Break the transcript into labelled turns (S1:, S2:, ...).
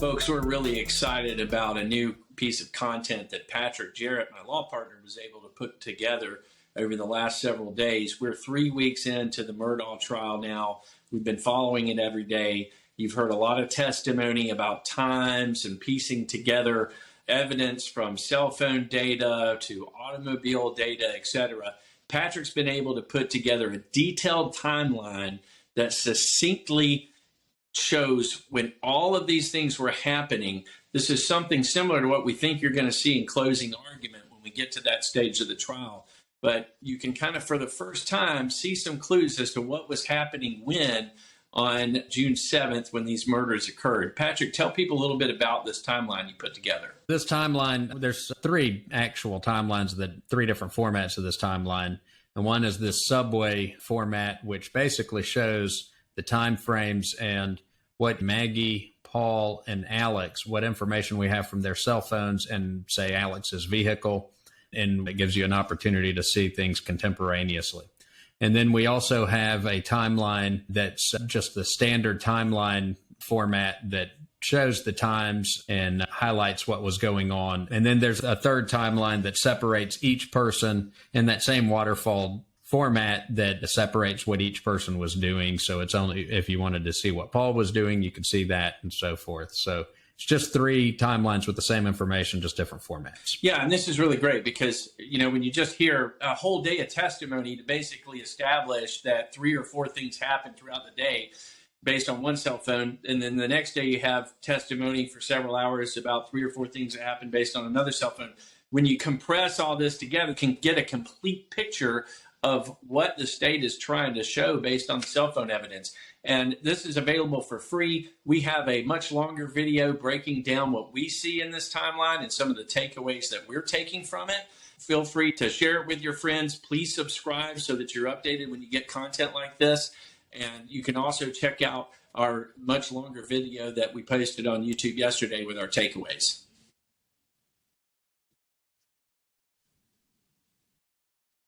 S1: Folks, we're really excited about a new piece of content that Patrick Jarrett, my law partner, was able to put together over the last several days. We're 3 weeks into the Murdaugh trial now. We've been following it every day. You've heard a lot of testimony about times and piecing together evidence from cell phone data to automobile data, etc. Patrick's been able to put together a detailed timeline that succinctly shows when all of these things were happening. This is something similar to what we think you're going to see in closing argument when we get to that stage of the trial. But you can kind of, for the first time, see some clues as to what was happening when on June 7th when these murders occurred. Patrick, tell people a little bit about this timeline you put together.
S2: This timeline, there's three actual timelines, three different formats of this timeline. And one is this subway format, which basically shows the time frames and what Maggie, Paul, and Alex, what information we have from their cell phones and, say, Alex's vehicle. And it gives you an opportunity to see things contemporaneously. And then we also have a timeline that's just the standard timeline format that shows the times and highlights what was going on. And then there's a third timeline that separates each person in that same waterfall format that separates what each person was doing. So it's only if you wanted to see what Paul was doing, you could see that and so forth. So it's just three timelines with the same information, just different formats.
S1: Yeah, and this is really great because, when you just hear a whole day of testimony to basically establish that 3 or 4 things happened throughout the day based on one cell phone, and then the next day you have testimony for several hours about 3 or 4 things that happened based on another cell phone. When you compress all this together, you can get a complete picture of what the state is trying to show based on the cell phone evidence. And this is available for free. We have a much longer video breaking down what we see in this timeline and some of the takeaways that we're taking from it. Feel free to share it with your friends. Please subscribe so that you're updated when you get content like this. And you can also check out our much longer video that we posted on YouTube yesterday with our takeaways.